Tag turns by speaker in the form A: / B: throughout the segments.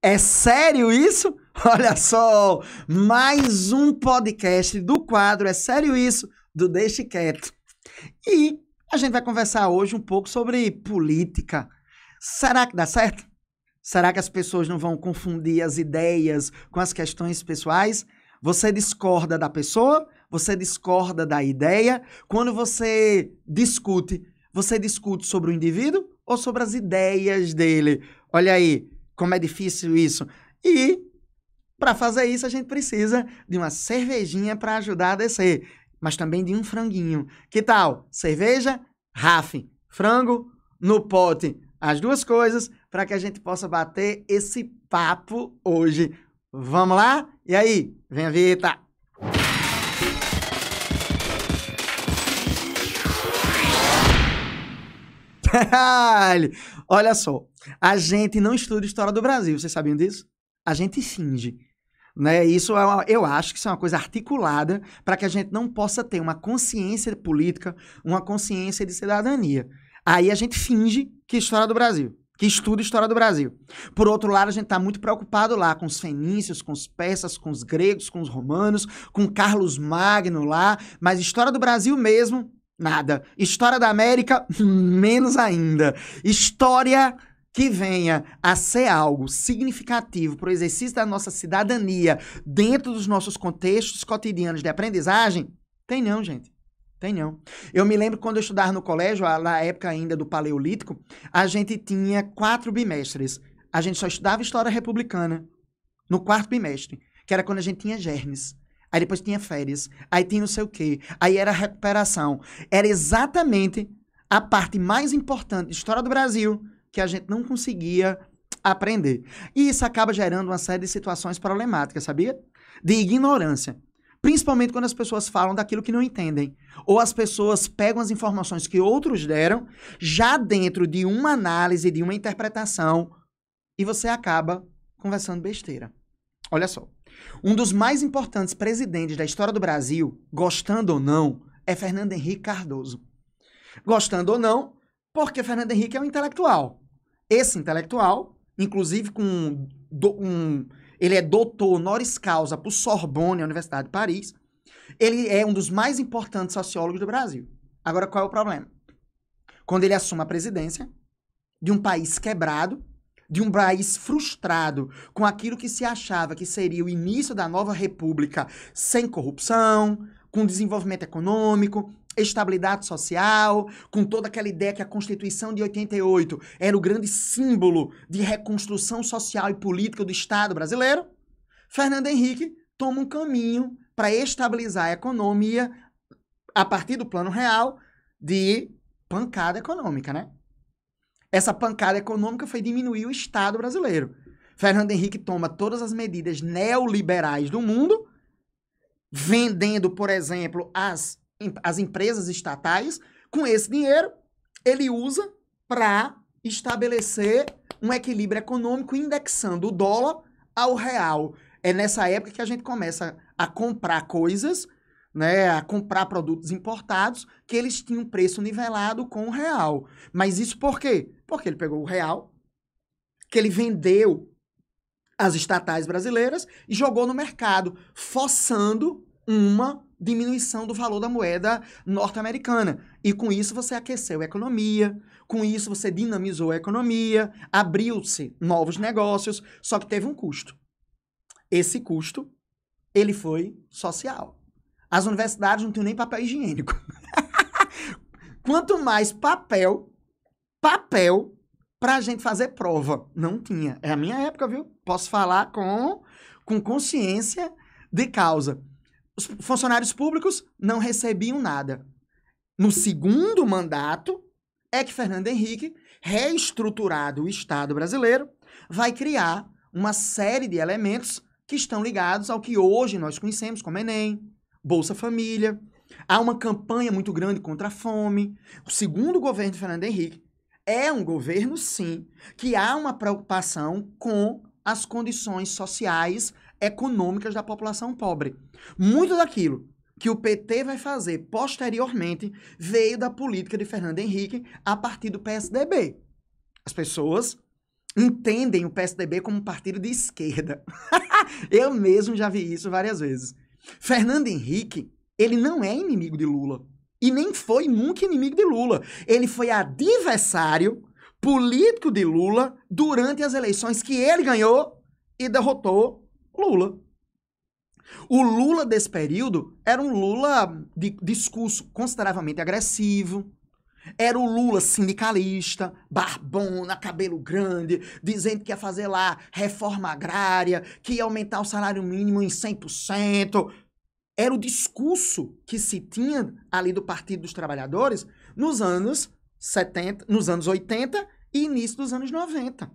A: É sério isso? Olha só, mais um podcast do quadro É Sério Isso? Do Deixe Quieto. E a gente vai conversar hoje um pouco sobre política. Será que dá certo? Será que as pessoas não vão confundir as ideias com as questões pessoais? Você discorda da pessoa? Você discorda da ideia? Quando você discute sobre o indivíduo ou sobre as ideias dele? Olha aí, como é difícil isso. E para fazer isso a gente precisa de uma cervejinha para ajudar a descer, mas também de um franguinho. Que tal? Cerveja, Raf, frango no pote. As duas coisas para que a gente possa bater esse papo hoje. Vamos lá? E aí? Vem a vinheta! Olha só, a gente não estuda história do Brasil, vocês sabiam disso? A gente finge, né? Isso eu acho que isso é uma coisa articulada para que a gente não possa ter uma consciência política, uma consciência de cidadania. Aí a gente finge que história do Brasil, que estuda história do Brasil. Por outro lado, a gente está muito preocupado lá com os fenícios, com os persas, com os gregos, com os romanos, com Carlos Magno lá, mas história do Brasil mesmo, nada. História da América, menos ainda. História que venha a ser algo significativo para o exercício da nossa cidadania dentro dos nossos contextos cotidianos de aprendizagem, tem não, gente. Tem não. Eu me lembro quando eu estudava no colégio, na época ainda do Paleolítico, a gente tinha 4 bimestres. A gente só estudava história republicana no 4º bimestre, que era quando a gente tinha germes. Aí depois tinha férias, aí tinha não sei o quê, aí era recuperação. Era exatamente a parte mais importante de história do Brasil que a gente não conseguia aprender. E isso acaba gerando uma série de situações problemáticas, sabia? De ignorância. Principalmente quando as pessoas falam daquilo que não entendem. Ou as pessoas pegam as informações que outros deram, já dentro de uma análise, de uma interpretação, e você acaba conversando besteira. Olha só. Um dos mais importantes presidentes da história do Brasil, gostando ou não, é Fernando Henrique Cardoso. Gostando ou não, porque Fernando Henrique é um intelectual. Esse intelectual, inclusive ele é doutor honoris causa por Sorbonne, a Universidade de Paris. Ele é um dos mais importantes sociólogos do Brasil. Agora, qual é o problema? Quando ele assume a presidência de um país quebrado, de um país frustrado com aquilo que se achava que seria o início da nova república sem corrupção, com desenvolvimento econômico, estabilidade social, com toda aquela ideia que a Constituição de 88 era o grande símbolo de reconstrução social e política do Estado brasileiro, Fernando Henrique toma um caminho para estabilizar a economia a partir do Plano Real de pancada econômica, né? Essa pancada econômica foi diminuir o Estado brasileiro. Fernando Henrique toma todas as medidas neoliberais do mundo, vendendo, por exemplo, as empresas estatais. Com esse dinheiro, ele usa para estabelecer um equilíbrio econômico, indexando o dólar ao real. É nessa época que a gente começa a comprar coisas, né, a comprar produtos importados, que eles tinham preço nivelado com o real. Mas isso por quê? Porque ele pegou o real, que ele vendeu as estatais brasileiras e jogou no mercado, forçando uma diminuição do valor da moeda norte-americana. E com isso você aqueceu a economia, com isso você dinamizou a economia, abriu-se novos negócios, só que teve um custo. Esse custo, ele foi social. As universidades não tinham nem papel higiênico. Quanto mais papel pra gente fazer prova. Não tinha. É a minha época, viu? Posso falar com consciência de causa. Os funcionários públicos não recebiam nada. No segundo mandato, é que Fernando Henrique, reestruturado o Estado brasileiro, vai criar uma série de elementos que estão ligados ao que hoje nós conhecemos como Enem, Bolsa Família. Há uma campanha muito grande contra a fome. O segundo governo de Fernando Henrique é um governo, sim, que há uma preocupação com as condições sociais, econômicas da população pobre. Muito daquilo que o PT vai fazer posteriormente veio da política de Fernando Henrique a partir do PSDB. As pessoas entendem o PSDB como um partido de esquerda. Eu mesmo já vi isso várias vezes. Fernando Henrique, ele não é inimigo de Lula. E nem foi nunca inimigo de Lula. Ele foi adversário político de Lula durante as eleições que ele ganhou e derrotou Lula. O Lula desse período era um Lula de discurso consideravelmente agressivo, era o Lula sindicalista, barbona, cabelo grande, dizendo que ia fazer lá reforma agrária, que ia aumentar o salário mínimo em 100%. Era o discurso que se tinha ali do Partido dos Trabalhadores nos anos 70, nos anos 80 e início dos anos 90.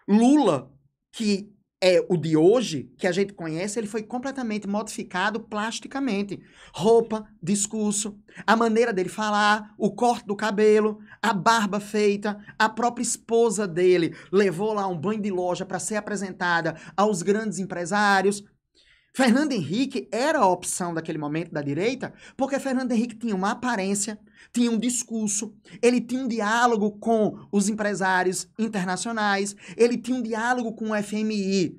A: Lula, que é o de hoje, que a gente conhece, ele foi completamente modificado plasticamente. Roupa, discurso, a maneira dele falar, o corte do cabelo, a barba feita, a própria esposa dele levou lá um banho de loja para ser apresentada aos grandes empresários. Fernando Henrique era a opção daquele momento da direita, porque Fernando Henrique tinha uma aparência, tinha um discurso, ele tinha um diálogo com os empresários internacionais, ele tinha um diálogo com o FMI.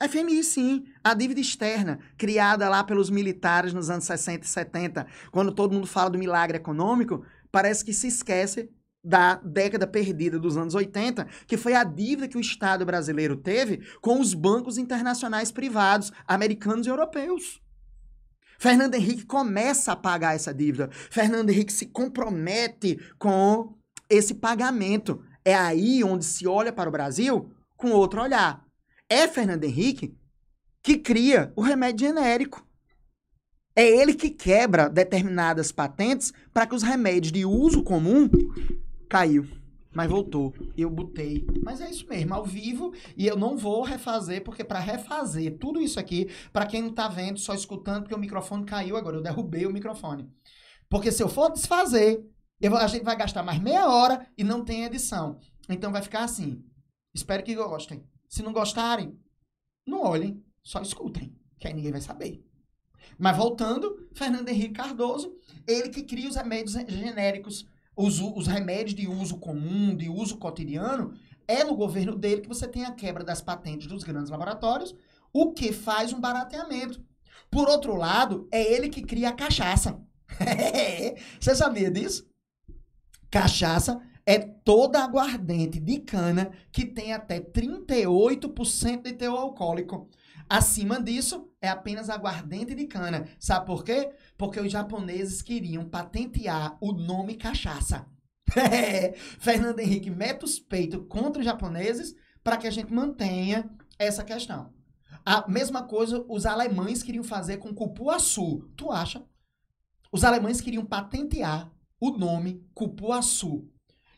A: FMI, sim, a dívida externa, criada lá pelos militares nos anos 60 e 70. Quando todo mundo fala do milagre econômico, parece que se esquece da década perdida dos anos 80, que foi a dívida que o Estado brasileiro teve com os bancos internacionais privados, americanos e europeus. Fernando Henrique começa a pagar essa dívida. Fernando Henrique se compromete com esse pagamento. É aí onde se olha para o Brasil com outro olhar. É Fernando Henrique que cria o remédio genérico. É ele que quebra determinadas patentes para que os remédios de uso comum caiu, mas voltou. Eu botei. Mas é isso mesmo, ao vivo. E eu não vou refazer, porque para refazer tudo isso aqui, para quem não tá vendo, só escutando, porque o microfone caiu agora. Eu derrubei o microfone. Porque se eu for desfazer, a gente vai gastar mais meia hora e não tem edição. Então vai ficar assim. Espero que gostem. Se não gostarem, não olhem, só escutem, que aí ninguém vai saber. Mas voltando, Fernando Henrique Cardoso, ele que cria os remédios genéricos, os remédios de uso comum, de uso cotidiano, é no governo dele que você tem a quebra das patentes dos grandes laboratórios, o que faz um barateamento. Por outro lado, é ele que cria a cachaça. Você sabia disso? Cachaça é toda aguardente de cana que tem até 38% de teor alcoólico. Acima disso, é apenas aguardente de cana. Sabe por quê? Porque os japoneses queriam patentear o nome cachaça. Fernando Henrique mete os peitos contra os japoneses para que a gente mantenha essa questão. A mesma coisa os alemães queriam fazer com cupuaçu. Tu acha? Os alemães queriam patentear o nome cupuaçu.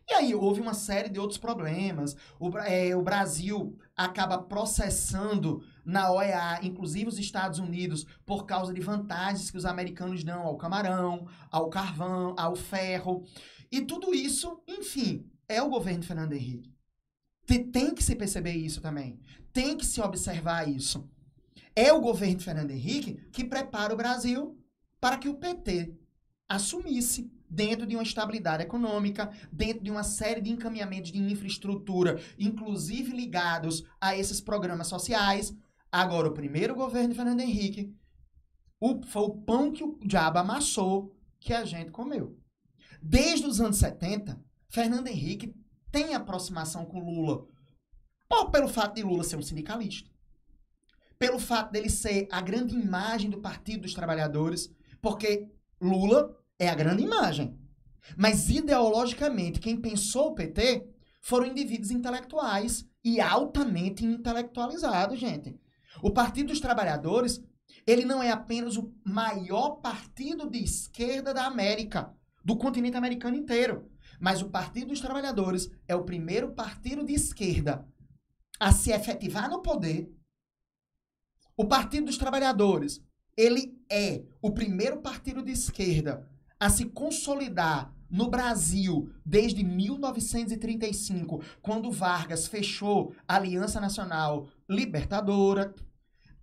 A: E aí houve uma série de outros problemas. O Brasil acaba processando na OEA, inclusive os Estados Unidos, por causa de vantagens que os americanos dão ao camarão, ao carvão, ao ferro. E tudo isso, enfim, é o governo de Fernando Henrique. Tem que se perceber isso também. Tem que se observar isso. É o governo de Fernando Henrique que prepara o Brasil para que o PT assumisse dentro de uma estabilidade econômica, dentro de uma série de encaminhamentos de infraestrutura, inclusive ligados a esses programas sociais. Agora, o primeiro governo de Fernando Henrique foi o pão que o diabo amassou que a gente comeu. Desde os anos 70, Fernando Henrique tem aproximação com Lula, pelo fato de Lula ser um sindicalista, pelo fato dele ser a grande imagem do Partido dos Trabalhadores, porque Lula é a grande imagem. Mas, ideologicamente, quem pensou o PT foram indivíduos intelectuais e altamente intelectualizados, gente. O Partido dos Trabalhadores, ele não é apenas o maior partido de esquerda da América, do continente americano inteiro, mas o Partido dos Trabalhadores é o primeiro partido de esquerda a se efetivar no poder. O Partido dos Trabalhadores, ele é o primeiro partido de esquerda a se consolidar no Brasil desde 1935, quando Vargas fechou a Aliança Nacional Libertadora.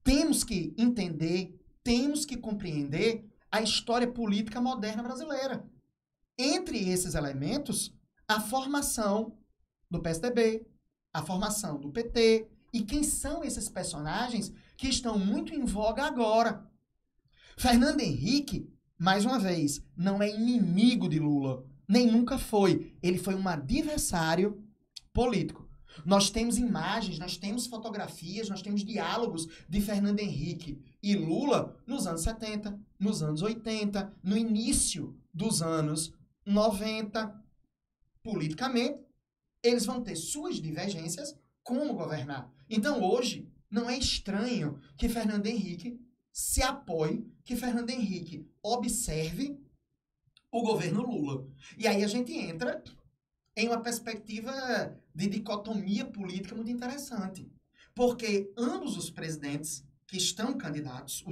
A: Temos que entender, temos que compreender a história política moderna brasileira. Entre esses elementos, a formação do PSDB, a formação do PT. E quem são esses personagens que estão muito em voga agora? Fernando Henrique, mais uma vez, não é inimigo de Lula, nem nunca foi. Ele foi um adversário político. Nós temos imagens, nós temos fotografias, nós temos diálogos de Fernando Henrique e Lula nos anos 70, nos anos 80, no início dos anos 90. Politicamente, eles vão ter suas divergências como governar. Então, hoje, não é estranho que Fernando Henrique se apoie, que Fernando Henrique observe o governo Lula. E aí a gente entra em uma perspectiva de dicotomia política muito interessante. Porque ambos os presidentes que estão candidatos,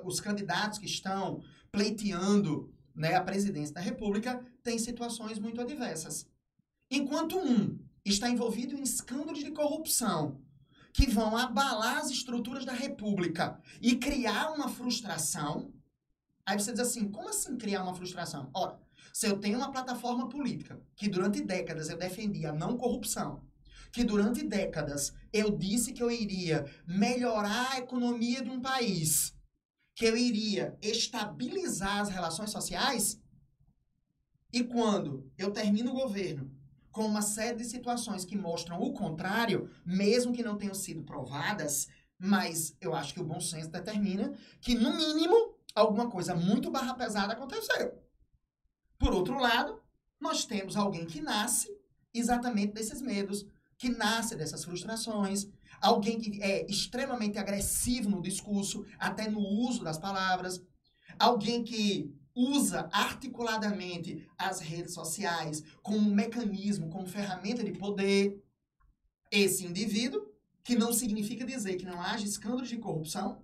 A: os candidatos que estão pleiteando, né, a presidência da República, têm situações muito adversas. Enquanto um está envolvido em escândalos de corrupção que vão abalar as estruturas da República e criar uma frustração, aí você diz assim, como assim criar uma frustração? Ora, se eu tenho uma plataforma política que durante décadas eu defendi a não corrupção, que durante décadas eu disse que eu iria melhorar a economia de um país, que eu iria estabilizar as relações sociais, e quando eu termino o governo com uma série de situações que mostram o contrário, mesmo que não tenham sido provadas, mas eu acho que o bom senso determina que, no mínimo, alguma coisa muito barra pesada aconteceu. Por outro lado, nós temos alguém que nasce exatamente desses medos, que nasce dessas frustrações, alguém que é extremamente agressivo no discurso, até no uso das palavras, alguém que usa articuladamente as redes sociais como mecanismo, como ferramenta de poder. Esse indivíduo, que não significa dizer que não haja escândalos de corrupção,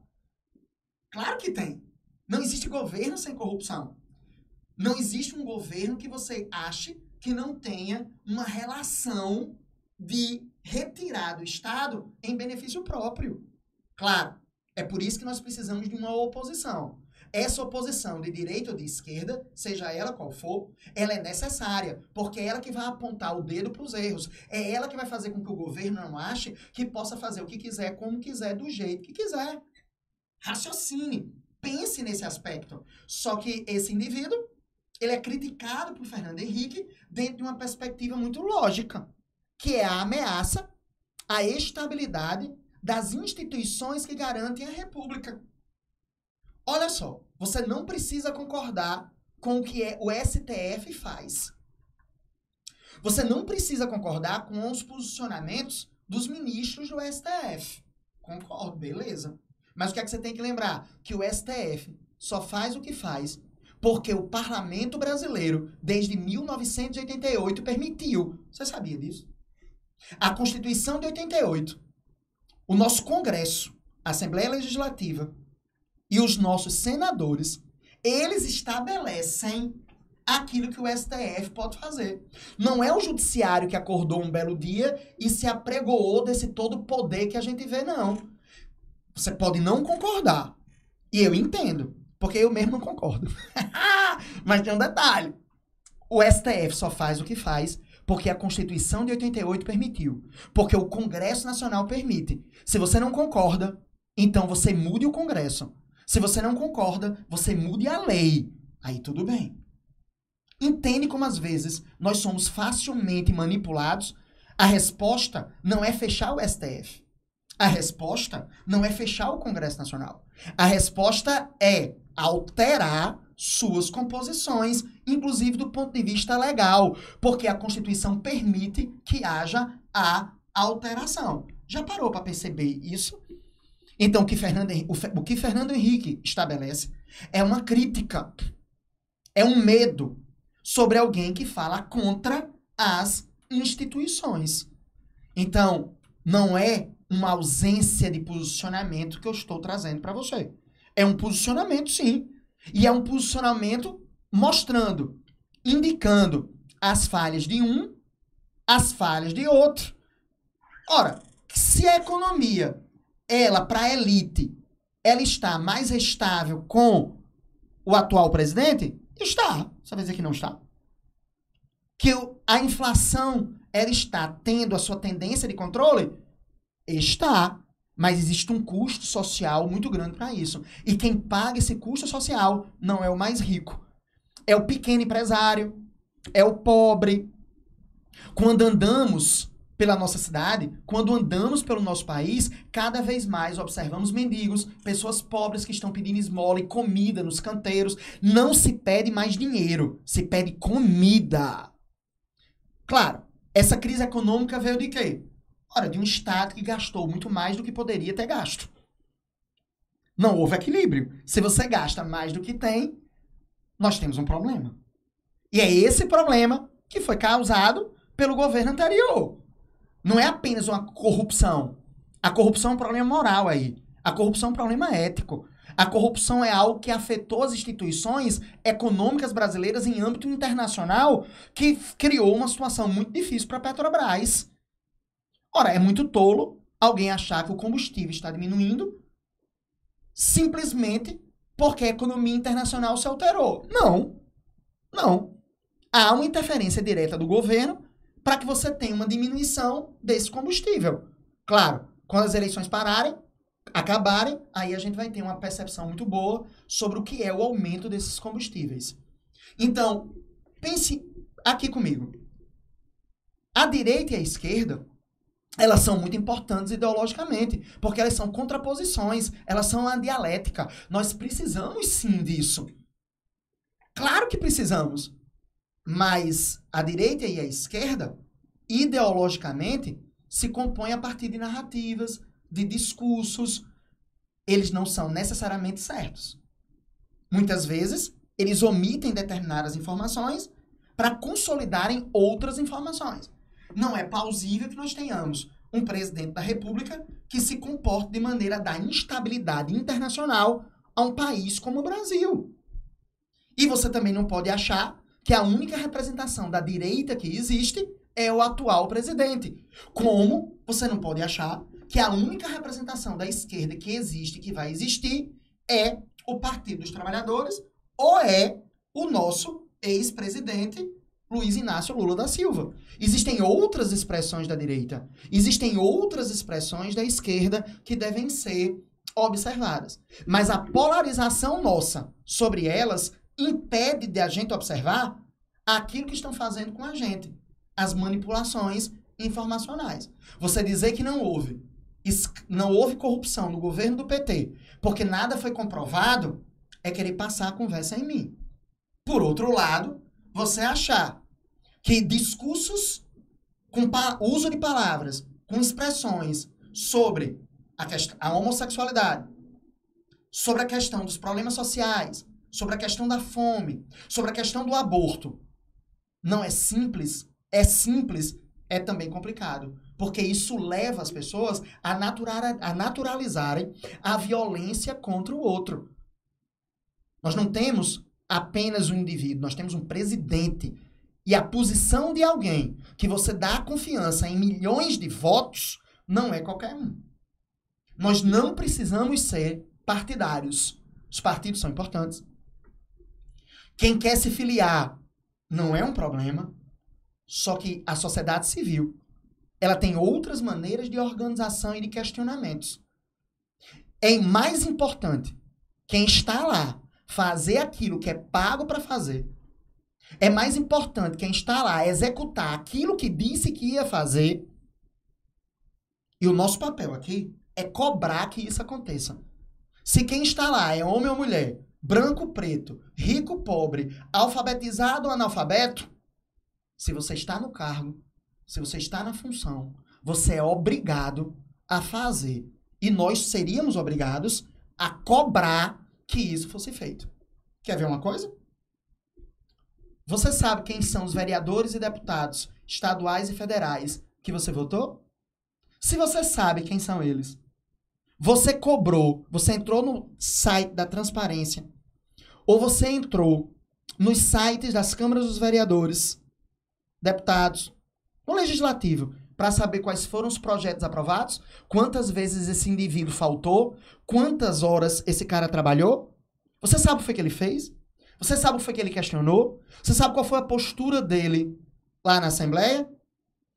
A: claro que tem. Não existe governo sem corrupção. Não existe um governo que você ache que não tenha uma relação de retirar do Estado em benefício próprio. Claro, é por isso que nós precisamos de uma oposição. Essa oposição de direita ou de esquerda, seja ela qual for, ela é necessária, porque é ela que vai apontar o dedo para os erros. É ela que vai fazer com que o governo não ache que possa fazer o que quiser, como quiser, do jeito que quiser. Raciocine, pense nesse aspecto. Só que esse indivíduo, ele é criticado por Fernando Henrique dentro de uma perspectiva muito lógica, que é a ameaça à estabilidade das instituições que garantem a República. Olha só, você não precisa concordar com o que o STF faz. Você não precisa concordar com os posicionamentos dos ministros do STF. Concordo, beleza. Mas o que é que você tem que lembrar? Que o STF só faz o que faz porque o parlamento brasileiro, desde 1988, permitiu. Você sabia disso? A Constituição de 88, o nosso Congresso, a Assembleia Legislativa e os nossos senadores, eles estabelecem aquilo que o STF pode fazer. Não é o judiciário que acordou um belo dia e se apregoou desse todo poder que a gente vê, não. Você pode não concordar. E eu entendo, porque eu mesmo não concordo. Mas tem um detalhe. O STF só faz o que faz porque a Constituição de 88 permitiu. Porque o Congresso Nacional permite. Se você não concorda, então você mude o Congresso. Se você não concorda, você mude a lei. Aí tudo bem. Entende como às vezes nós somos facilmente manipulados? A resposta não é fechar o STF. A resposta não é fechar o Congresso Nacional. A resposta é alterar suas composições, inclusive do ponto de vista legal, porque a Constituição permite que haja a alteração. Já parou para perceber isso? Então, o que Fernando Henrique estabelece é uma crítica, é um medo sobre alguém que fala contra as instituições. Então, não é uma ausência de posicionamento que eu estou trazendo para você. É um posicionamento, sim. E é um posicionamento mostrando, indicando as falhas de um, as falhas de outro. Ora, se a economia, ela, para a elite, ela está mais estável com o atual presidente, está. Você vai dizer que não está? Que a inflação, ela está tendo a sua tendência de controle? Está. Mas existe um custo social muito grande para isso. E quem paga esse custo social não é o mais rico. É o pequeno empresário, é o pobre. Quando andamos pela nossa cidade, quando andamos pelo nosso país, cada vez mais observamos mendigos, pessoas pobres que estão pedindo esmola e comida nos canteiros. Não se pede mais dinheiro, se pede comida. Claro, essa crise econômica veio de quê? Ora, de um Estado que gastou muito mais do que poderia ter gasto. Não houve equilíbrio. Se você gasta mais do que tem, nós temos um problema. E é esse problema que foi causado pelo governo anterior. Não é apenas uma corrupção. A corrupção é um problema moral aí. A corrupção é um problema ético. A corrupção é algo que afetou as instituições econômicas brasileiras em âmbito internacional, que criou uma situação muito difícil para a Petrobras. Ora, é muito tolo alguém achar que o combustível está diminuindo simplesmente porque a economia internacional se alterou. Não. Não. Há uma interferência direta do governo para que você tenha uma diminuição desse combustível. Claro, quando as eleições acabarem, aí a gente vai ter uma percepção muito boa sobre o que é o aumento desses combustíveis. Então, pense aqui comigo. A direita e a esquerda, elas são muito importantes ideologicamente, porque elas são contraposições, elas são uma dialética. Nós precisamos sim disso. Claro que precisamos. Mas a direita e a esquerda, ideologicamente, se compõem a partir de narrativas, de discursos. Eles não são necessariamente certos. Muitas vezes, eles omitem determinadas informações para consolidarem outras informações. Não é plausível que nós tenhamos um presidente da República que se comporte de maneira a dar instabilidade internacional a um país como o Brasil. E você também não pode achar que a única representação da direita que existe é o atual presidente. Como você não pode achar que a única representação da esquerda que existe, que vai existir, é o Partido dos Trabalhadores ou é o nosso ex-presidente Luiz Inácio Lula da Silva. Existem outras expressões da direita, existem outras expressões da esquerda que devem ser observadas. Mas a polarização nossa sobre elas impede de a gente observar aquilo que estão fazendo com a gente, as manipulações informacionais. Você dizer que não houve corrupção no governo do PT, porque nada foi comprovado, é querer passar a conversa em mim. Por outro lado, você achar que discursos com uso de palavras, com expressões sobre a homossexualidade, sobre a questão dos problemas sociais, sobre a questão da fome, sobre a questão do aborto, não é simples, é também complicado. Porque isso leva as pessoas a naturalizarem a violência contra o outro. Nós não temos apenas um indivíduo, nós temos um presidente. E a posição de alguém que você dá confiança em milhões de votos não é qualquer um. Nós não precisamos ser partidários. Os partidos são importantes. Quem quer se filiar não é um problema, só que a sociedade civil, ela tem outras maneiras de organização e de questionamentos. É mais importante quem está lá fazer aquilo que é pago para fazer. É mais importante quem está lá executar aquilo que disse que ia fazer. E o nosso papel aqui é cobrar que isso aconteça. Se quem está lá é homem ou mulher, branco ou preto, rico ou pobre, alfabetizado ou analfabeto, se você está no cargo, se você está na função, você é obrigado a fazer. E nós seríamos obrigados a cobrar que isso fosse feito. Quer ver uma coisa? Você sabe quem são os vereadores e deputados estaduais e federais que você votou? Se você sabe quem são eles, você cobrou, você entrou no site da transparência, ou você entrou nos sites das câmaras dos vereadores, deputados, no legislativo, para saber quais foram os projetos aprovados, quantas vezes esse indivíduo faltou, quantas horas esse cara trabalhou? Você sabe o que foi que ele fez? Você sabe o que foi que ele questionou? Você sabe qual foi a postura dele lá na Assembleia?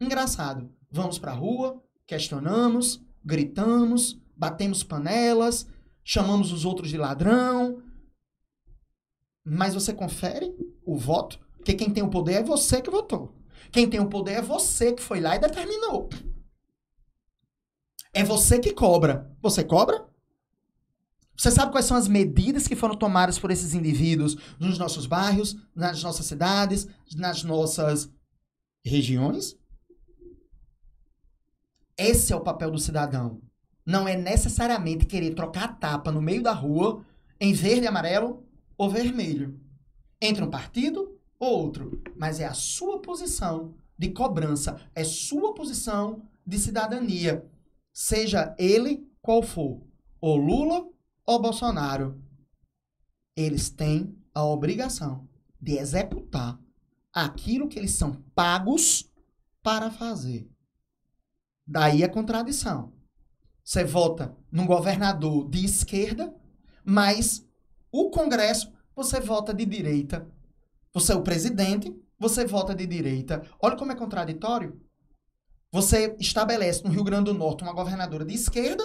A: Engraçado. Vamos pra rua, questionamos, gritamos, batemos panelas, chamamos os outros de ladrão. Mas você confere o voto? Porque quem tem o poder é você que votou. Quem tem o poder é você que foi lá e determinou. É você que cobra. Você cobra? Você sabe quais são as medidas que foram tomadas por esses indivíduos nos nossos bairros, nas nossas cidades, nas nossas regiões? Esse é o papel do cidadão. Não é necessariamente querer trocar a tapa no meio da rua em verde, amarelo ou vermelho. Entre um partido ou outro. Mas é a sua posição de cobrança, é sua posição de cidadania. Seja ele qual for, ou Lula ou Bolsonaro, eles têm a obrigação de executar aquilo que eles são pagos para fazer. Daí a contradição. Você vota num governador de esquerda, mas o Congresso você vota de direita. Você é o presidente, você vota de direita. Olha como é contraditório. Você estabelece no Rio Grande do Norte uma governadora de esquerda,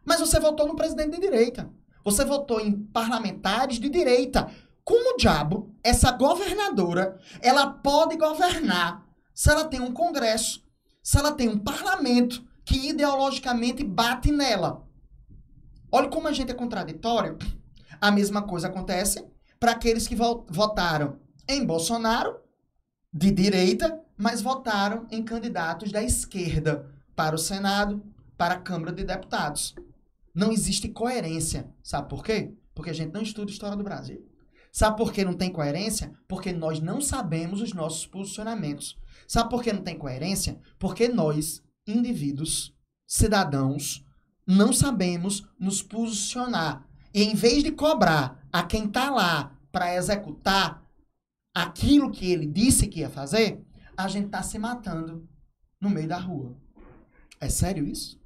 A: mas você votou no presidente de direita. Você votou em parlamentares de direita. Como diabo essa governadora, ela pode governar se ela tem um congresso, se ela tem um parlamento que ideologicamente bate nela? Olha como a gente é contraditório. A mesma coisa acontece para aqueles que votaram em Bolsonaro, de direita, mas votaram em candidatos da esquerda para o Senado, para a Câmara de Deputados. Não existe coerência. Sabe por quê? Porque a gente não estuda história do Brasil. Sabe por que não tem coerência? Porque nós não sabemos os nossos posicionamentos. Sabe por que não tem coerência? Porque nós, indivíduos, cidadãos, não sabemos nos posicionar. E em vez de cobrar a quem está lá para executar aquilo que ele disse que ia fazer, a gente está se matando no meio da rua. É sério isso?